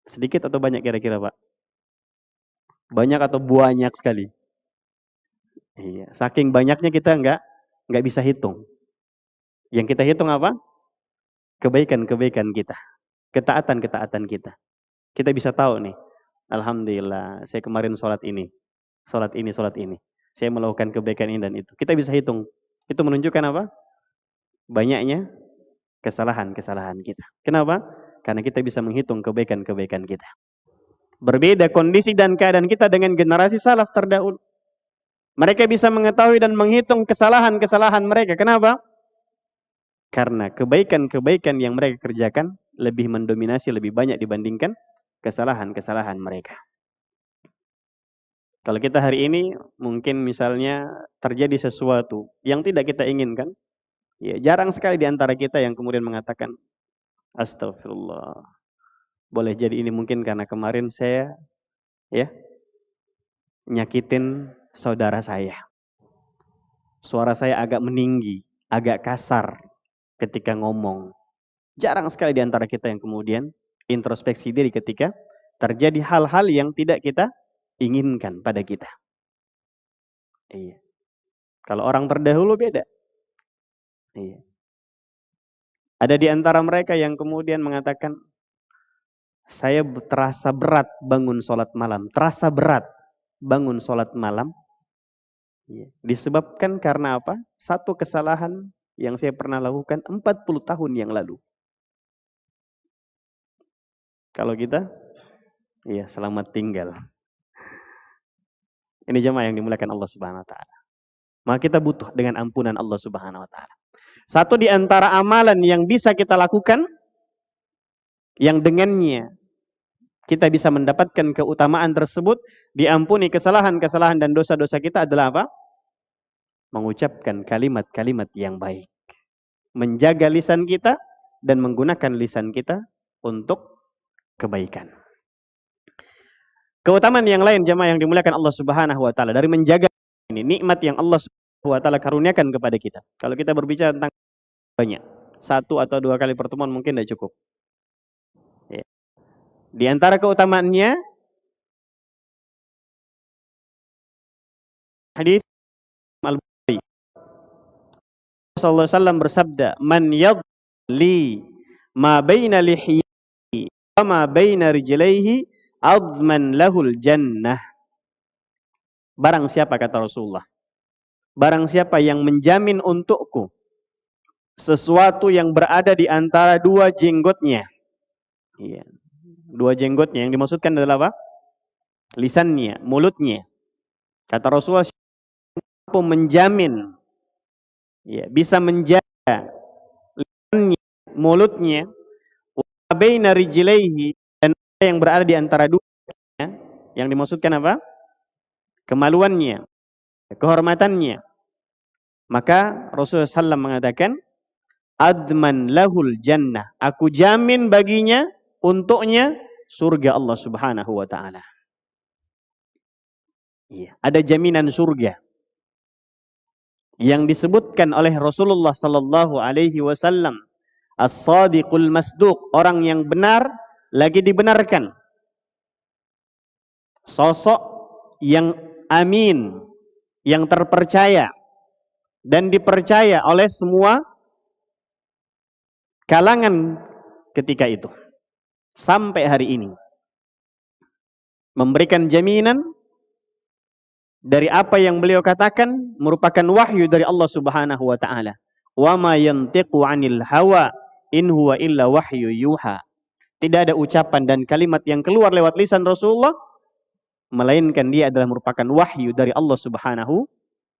sedikit atau banyak kira-kira, Pak? Banyak atau banyak sekali? Iya, saking banyaknya kita nggak bisa hitung. Yang kita hitung apa? Kebaikan-kebaikan kita, ketaatan-ketaatan kita. Kita bisa tahu nih, alhamdulillah, saya kemarin sholat ini, sholat ini, sholat ini. Saya melakukan kebaikan ini dan itu. Kita bisa hitung. Itu menunjukkan apa? Banyaknya kesalahan-kesalahan kita. Kenapa? Karena kita bisa menghitung kebaikan-kebaikan kita. Berbeda kondisi dan keadaan kita dengan generasi salaf terdahulu. Mereka bisa mengetahui dan menghitung kesalahan-kesalahan mereka. Kenapa? Karena kebaikan-kebaikan yang mereka kerjakan lebih mendominasi, lebih banyak dibandingkan kesalahan-kesalahan mereka. Kalau kita hari ini mungkin misalnya terjadi sesuatu yang tidak kita inginkan, ya jarang sekali di antara kita yang kemudian mengatakan, astagfirullah. Boleh jadi ini mungkin karena kemarin saya nyakitin saudara saya. Suara saya agak meninggi, agak kasar ketika ngomong. Jarang sekali di antara kita yang kemudian introspeksi diri ketika terjadi hal-hal yang tidak kita inginkan pada kita. Iya. Kalau orang terdahulu beda. Iya. Ada di antara mereka yang kemudian mengatakan, saya terasa berat bangun sholat malam. Terasa berat bangun sholat malam. Disebabkan karena apa? Satu kesalahan yang saya pernah lakukan 40 tahun yang lalu. Kalau kita, iya, selamat tinggal. Ini jemaah yang dimuliakan Allah Subhanahu wa taala. Maka kita butuh dengan ampunan Allah Subhanahu wa taala. Satu di antara amalan yang bisa kita lakukan, yang dengannya kita bisa mendapatkan keutamaan tersebut, diampuni kesalahan-kesalahan dan dosa-dosa kita adalah apa? Mengucapkan kalimat-kalimat yang baik. Menjaga lisan kita dan menggunakan lisan kita untuk kebaikan. Keutamaan yang lain jemaah yang dimuliakan Allah Subhanahu wa taala dari menjaga ini nikmat yang Allah Subhanahu wa taala karuniakan kepada kita. Kalau kita berbicara tentang banyak, 1 atau 2 kali pertemuan mungkin tidak cukup. Ya. Di antara keutamaannya hadis Al-Bukhari. Rasulullah SAW bersabda, "Man yadli ma baina lihiyhi wa ma baina rijlaihi adman lahul jannah." Barang siapa, kata Rasulullah, barang siapa yang menjamin untukku sesuatu yang berada di antara 2 jenggotnya. Iya. 2 jenggotnya yang dimaksudkan adalah apa? Lisannya, mulutnya. Kata Rasulullah, siapa menjamin, ya, bisa menjaga lisannya, mulutnya, wa baina rijlaihi, dan yang berada di antara 2, yang dimaksudkan apa? Kemaluannya, kehormatannya. Maka Rasulullah SAW mengatakan, adman lahul jannah. Aku jamin baginya, untuknya, surga Allah Subhanahu wa ta'ala. Iya, ada jaminan surga yang disebutkan oleh Rasulullah sallallahu alaihi wasallam, as-sadiqul masduq, orang yang benar lagi dibenarkan. Sosok yang amin, yang terpercaya dan dipercaya oleh semua kalangan ketika itu sampai hari ini, memberikan jaminan dari apa yang beliau katakan merupakan wahyu dari Allah Subhanahu wa taala. Wa ma yantiqu 'anil hawa in huwa illa wahyu yuha. Tidak ada ucapan dan kalimat yang keluar lewat lisan Rasulullah melainkan dia adalah merupakan wahyu dari Allah Subhanahu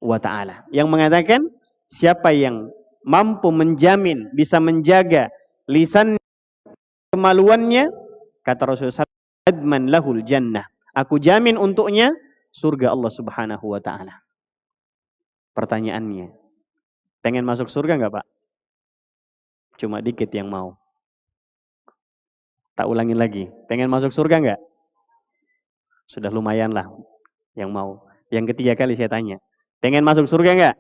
wa taala. Yang mengatakan siapa yang mampu menjamin, bisa menjaga lisan kemaluannya, kata Rasulullah, adman lahul jannah. Aku jamin untuknya surga Allah Subhanahu wa ta'ala. Pertanyaannya, pengen masuk surga nggak Pak? Cuma dikit yang mau. Tak ulangin lagi. Pengen masuk surga nggak? Sudah lumayan lah yang mau. Yang ketiga kali saya tanya. Pengen masuk surga nggak?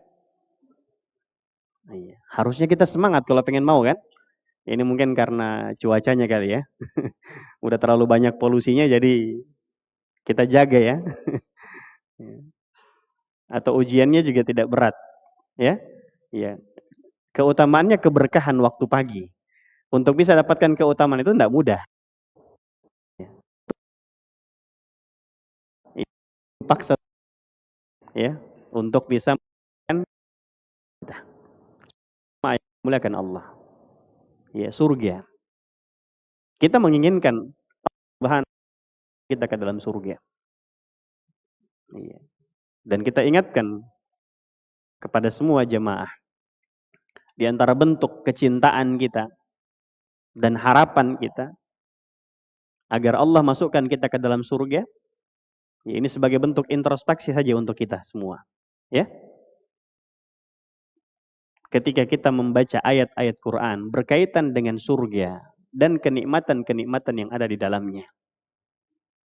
Iya. Harusnya kita semangat kalau pengen mau kan? Ini mungkin karena cuacanya kali ya. Udah terlalu banyak polusinya jadi kita jaga ya. Atau ujiannya juga tidak berat, ya, ya. Keutamaannya keberkahan waktu pagi. Untuk bisa dapatkan keutamaan itu tidak mudah. Paksa, ya, untuk bisa muliakan Allah, ya, surga. Kita menginginkan bahan kita ke dalam surga, ya. Dan kita ingatkan kepada semua jemaah, di antara bentuk kecintaan kita dan harapan kita agar Allah masukkan kita ke dalam surga, ya, ini sebagai bentuk introspeksi saja untuk kita semua, ya. Ketika kita membaca ayat-ayat Quran berkaitan dengan surga dan kenikmatan-kenikmatan yang ada di dalamnya,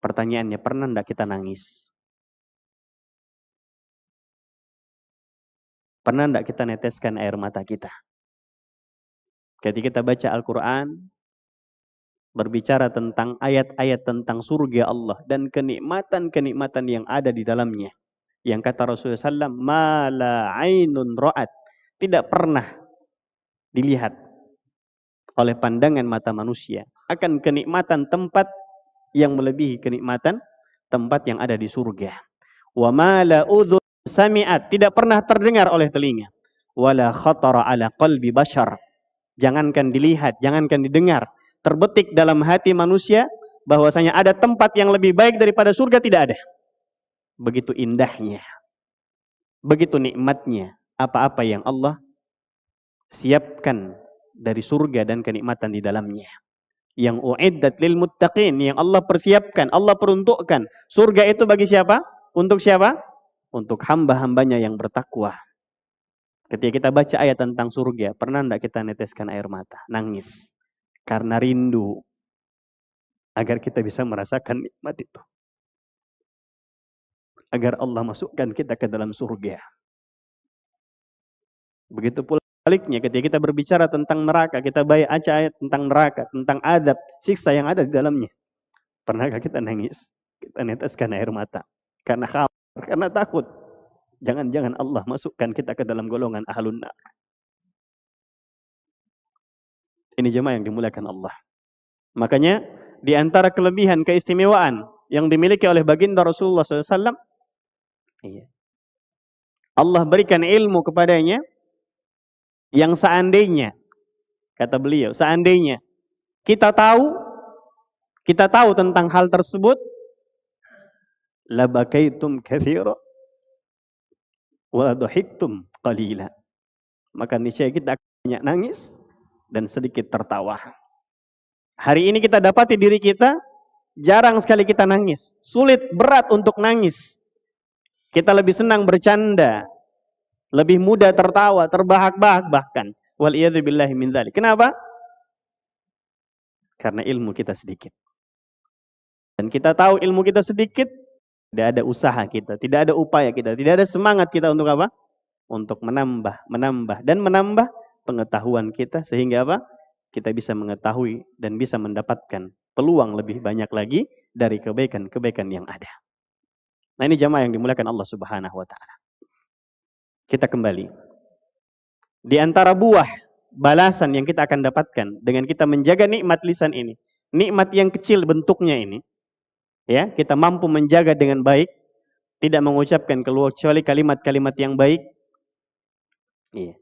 pertanyaannya, pernah enggak kita nangis? Pernah enggak kita neteskan air mata kita? Ketika kita baca Al-Quran, berbicara tentang ayat-ayat tentang surga Allah dan kenikmatan-kenikmatan yang ada di dalamnya. Yang kata Rasulullah SAW, ma la ainun ra'at, tidak pernah dilihat oleh pandangan mata manusia akan kenikmatan tempat yang melebihi kenikmatan tempat yang ada di surga. Wa ma la udhun sami'at, tidak pernah terdengar oleh telinga, wala khatara ala qalbi bashar, jangankan dilihat, jangankan didengar, terbetik dalam hati manusia bahwasanya ada tempat yang lebih baik daripada surga, tidak ada. Begitu indahnya, begitu nikmatnya apa-apa yang Allah siapkan dari surga dan kenikmatan di dalamnya. Yang uiddat lil muttaqin, yang Allah persiapkan, Allah peruntukkan. Surga itu bagi siapa? Untuk siapa? Untuk hamba-hambanya yang bertakwa. Ketika kita baca ayat tentang surga, pernah enggak kita neteskan air mata, nangis karena rindu agar kita bisa merasakan nikmat itu, agar Allah masukkan kita ke dalam surga. Begitu pula baliknya, ketika kita berbicara tentang neraka, kita baca ayat tentang neraka, tentang adab, siksa yang ada di dalamnya. Pernahkah kita nangis? Kita neteskan air mata karena khawatir, karena takut. Jangan-jangan Allah masukkan kita ke dalam golongan ahlun nar. Ini jemaah yang dimuliakan Allah. Makanya di antara kelebihan keistimewaan yang dimiliki oleh baginda Rasulullah SAW, Allah berikan ilmu kepadanya yang seandainya, kata beliau, seandainya kita tahu tentang hal tersebut, labakaitum katsira wa dhahiktum qalila. Maka niscaya kita banyak nangis dan sedikit tertawa. Hari ini kita dapati diri kita jarang sekali kita nangis, sulit, berat untuk nangis. Kita lebih senang bercanda, lebih mudah tertawa, terbahak-bahak bahkan. Waliyadzubillahi min dzalik. Kenapa? Karena ilmu kita sedikit. Dan kita tahu ilmu kita sedikit, tidak ada usaha kita, tidak ada upaya kita, tidak ada semangat kita untuk apa? Untuk menambah dan menambah pengetahuan kita, sehingga apa? Kita bisa mengetahui dan bisa mendapatkan peluang lebih banyak lagi dari kebaikan-kebaikan yang ada. Nah, ini jamaah yang dimuliakan Allah Subhanahu wa taala. Kita kembali. Di antara buah balasan yang kita akan dapatkan dengan kita menjaga nikmat lisan ini, nikmat yang kecil bentuknya ini, ya, kita mampu menjaga dengan baik, tidak mengucapkan kecuali kalimat-kalimat yang baik. Iya.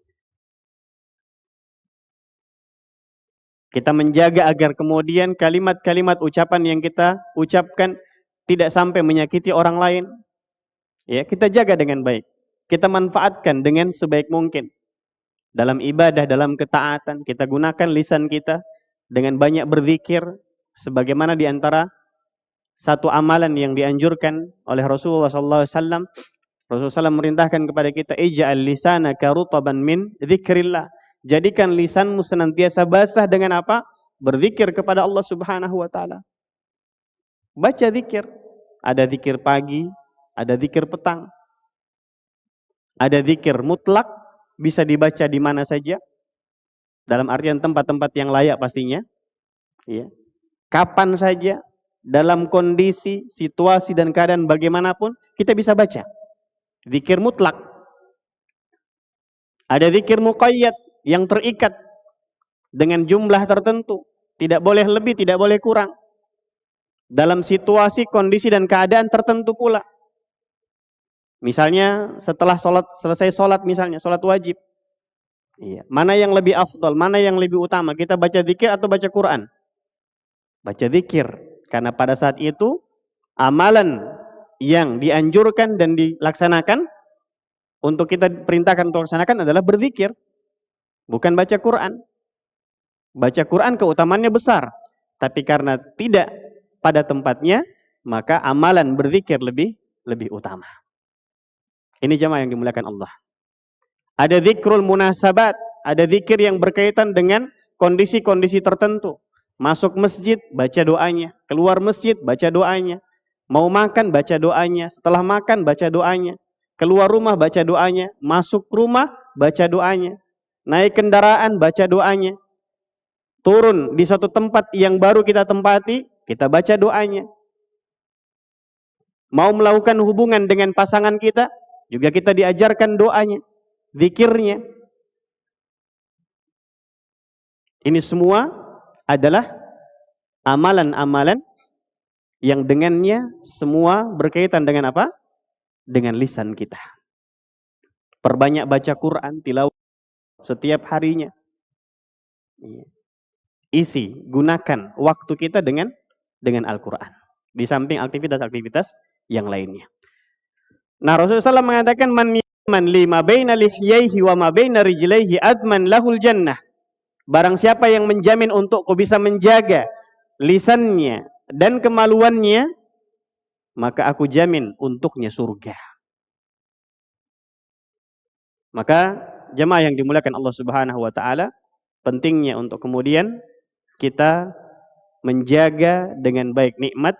Kita menjaga agar kemudian kalimat-kalimat ucapan yang kita ucapkan tidak sampai menyakiti orang lain. Ya, kita jaga dengan baik. Kita manfaatkan dengan sebaik mungkin. Dalam ibadah, dalam ketaatan, kita gunakan lisan kita dengan banyak berzikir, sebagaimana di antara satu amalan yang dianjurkan oleh Rasulullah SAW. Rasulullah SAW merintahkan kepada kita, ij'al lisanaka rutaban min dzikrillah. Jadikan lisanmu senantiasa basah dengan apa? Berzikir kepada Allah Subhanahu wa taala. Baca zikir. Ada zikir pagi, ada zikir petang. Ada zikir mutlak, bisa dibaca di mana saja. Dalam artian tempat-tempat yang layak pastinya. Ya. Kapan saja, dalam kondisi, situasi dan keadaan bagaimanapun, kita bisa baca. Zikir mutlak. Ada zikir muqayyad, yang terikat dengan jumlah tertentu, tidak boleh lebih, tidak boleh kurang, dalam situasi, kondisi dan keadaan tertentu pula. Misalnya setelah selesai sholat, misalnya sholat wajib, iya, mana yang lebih afdal, mana yang lebih utama, kita baca zikir atau baca Quran? Baca zikir, karena pada saat itu amalan yang dianjurkan dan dilaksanakan, untuk kita perintahkan untuk laksanakan adalah berzikir, bukan baca Quran. Baca Quran keutamaannya besar, tapi karena tidak pada tempatnya, maka amalan berzikir lebih utama. Ini jamaah yang dimuliakan Allah. Ada zikrul munasabat, ada zikir yang berkaitan dengan kondisi-kondisi tertentu. Masuk masjid, baca doanya. Keluar masjid, baca doanya. Mau makan, baca doanya. Setelah makan, baca doanya. Keluar rumah, baca doanya. Masuk rumah, baca doanya. Naik kendaraan, baca doanya. Turun di suatu tempat yang baru kita tempati, kita baca doanya. Mau melakukan hubungan dengan pasangan kita, juga kita diajarkan doanya, zikirnya. Ini semua adalah amalan-amalan yang dengannya semua berkaitan dengan apa? Dengan lisan kita. Perbanyak baca Quran, tilawah setiap harinya. Isi, gunakan waktu kita dengan Al-Quran. Di samping aktivitas-aktivitas yang lainnya. Nah, Rasulullah SAW mengatakan, man lima baina lihyaihi wa ma baina rijlaihi adman lahul jannah. Barang siapa yang menjamin untukku bisa menjaga lisannya dan kemaluannya, maka aku jamin untuknya surga. Maka jemaah yang dimuliakan Allah Subhanahu wa taala, pentingnya untuk kemudian kita menjaga dengan baik nikmat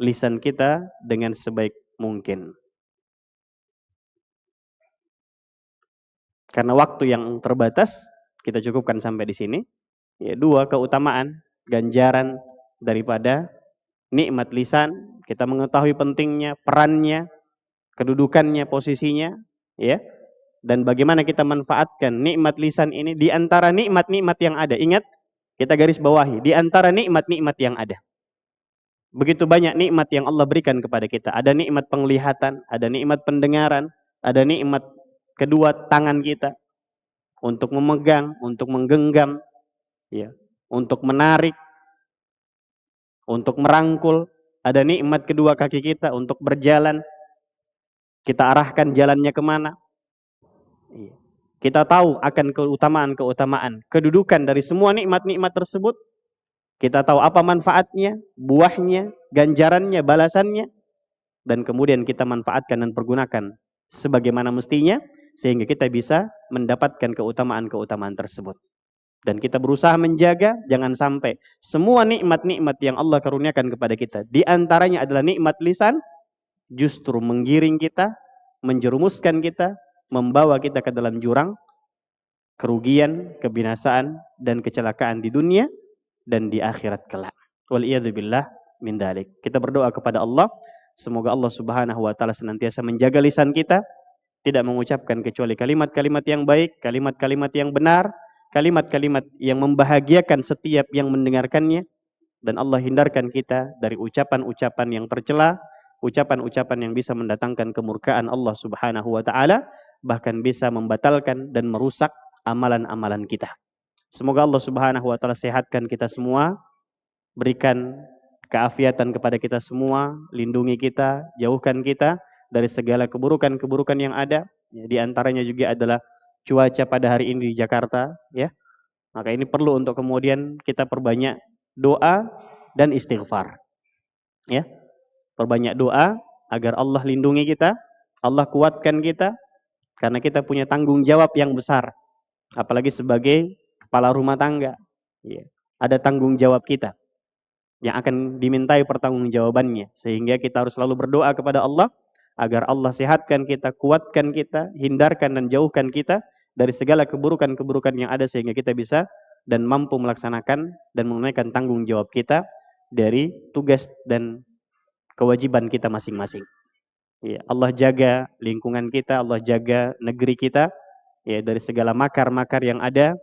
lisan kita dengan sebaik mungkin. Karena waktu yang terbatas, kita cukupkan sampai di sini. Ya, 2 keutamaan, ganjaran daripada nikmat lisan, kita mengetahui pentingnya, perannya, kedudukannya, posisinya, ya. Dan bagaimana kita manfaatkan nikmat lisan ini di antara nikmat-nikmat yang ada. Ingat, kita garis bawahi, di antara nikmat-nikmat yang ada. Begitu banyak nikmat yang Allah berikan kepada kita. Ada nikmat penglihatan, ada nikmat pendengaran, ada nikmat kedua tangan kita untuk memegang, untuk menggenggam, ya, untuk menarik, untuk merangkul. Ada nikmat kedua kaki kita untuk berjalan. Kita arahkan jalannya kemana. Kita tahu akan keutamaan-keutamaan, kedudukan dari semua nikmat-nikmat tersebut. Kita tahu apa manfaatnya, buahnya, ganjarannya, balasannya. Dan kemudian kita manfaatkan dan pergunakan sebagaimana mestinya, sehingga kita bisa mendapatkan keutamaan-keutamaan tersebut. Dan kita berusaha menjaga, jangan sampai semua nikmat-nikmat yang Allah karuniakan kepada kita, di antaranya adalah nikmat lisan, justru menggiring kita, menjerumuskan kita, membawa kita ke dalam jurang kerugian, kebinasaan, dan kecelakaan di dunia dan di akhirat kelak. Waliyadzubillah min dzalik. Kita berdoa kepada Allah, semoga Allah Subhanahu wa taala senantiasa menjaga lisan kita, tidak mengucapkan kecuali kalimat-kalimat yang baik, kalimat-kalimat yang benar, kalimat-kalimat yang membahagiakan setiap yang mendengarkannya, dan Allah hindarkan kita dari ucapan-ucapan yang tercela, ucapan-ucapan yang bisa mendatangkan kemurkaan Allah Subhanahu wa taala, bahkan bisa membatalkan dan merusak amalan-amalan kita. Semoga Allah Subhanahu wa taala sehatkan kita semua, berikan keafiatan kepada kita semua, lindungi kita, jauhkan kita dari segala keburukan-keburukan yang ada. Di antaranya juga adalah cuaca pada hari ini di Jakarta, ya. Maka ini perlu untuk kemudian kita perbanyak doa dan istighfar. Ya. Perbanyak doa agar Allah lindungi kita, Allah kuatkan kita, karena kita punya tanggung jawab yang besar. Apalagi sebagai kepala rumah tangga. Ya. Ada tanggung jawab kita yang akan dimintai pertanggungjawabannya. Sehingga kita harus selalu berdoa kepada Allah agar Allah sehatkan kita, kuatkan kita, hindarkan dan jauhkan kita dari segala keburukan-keburukan yang ada, sehingga kita bisa dan mampu melaksanakan dan menunaikan tanggung jawab kita dari tugas dan kewajiban kita masing-masing. Ya, Allah jaga lingkungan kita, Allah jaga negeri kita, ya, dari segala makar-makar yang ada,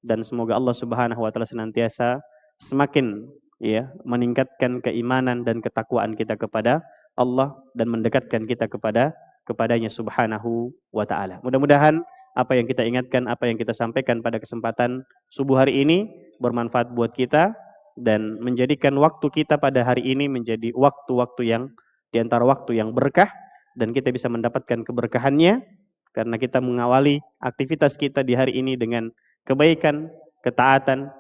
dan semoga Allah Subhanahu wa taala senantiasa semakin, ya, meningkatkan keimanan dan ketakwaan kita kepada Allah dan mendekatkan kita kepadanya Subhanahu wa taala. Mudah-mudahan apa yang kita ingatkan, apa yang kita sampaikan pada kesempatan subuh hari ini bermanfaat buat kita dan menjadikan waktu kita pada hari ini menjadi waktu-waktu yang di antara waktu yang berkah, dan kita bisa mendapatkan keberkahannya karena kita mengawali aktivitas kita di hari ini dengan kebaikan, ketaatan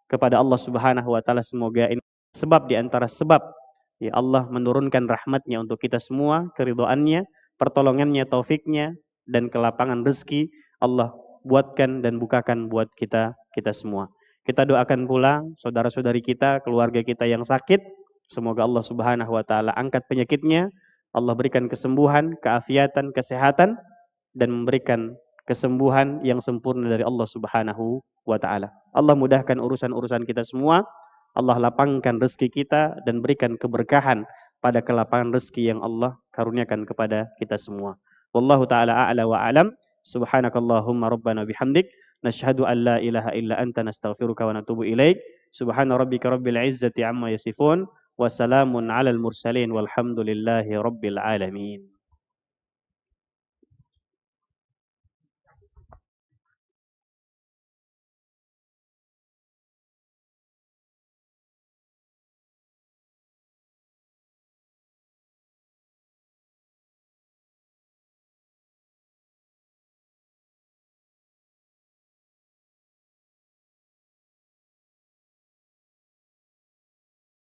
kepada Allah Subhanahu wa taala. Semoga ini sebab di antara sebab, ya, Allah menurunkan rahmatnya untuk kita semua, keridhaannya, pertolongannya, taufiknya, dan kelapangan rezeki Allah buatkan dan bukakan buat kita semua. Kita doakan pula saudara-saudari kita, keluarga kita yang sakit, semoga Allah Subhanahu wa taala angkat penyakitnya, Allah berikan kesembuhan, keafiatan, kesehatan, dan memberikan kesembuhan yang sempurna dari Allah Subhanahu wa taala. Allah mudahkan urusan-urusan kita semua, Allah lapangkan rezeki kita dan berikan keberkahan pada kelapangan rezeki yang Allah karuniakan kepada kita semua. Wallahu taala a'la wa a'lam. Subhanakallahumma rabbana bihamdik nashhadu an la ilaha illa anta nastaghfiruka wa natubu ilaik. Subhana rabbika rabbil izzati amma yasifun wa salamun alal mursalin walhamdulillahi rabbil alamin.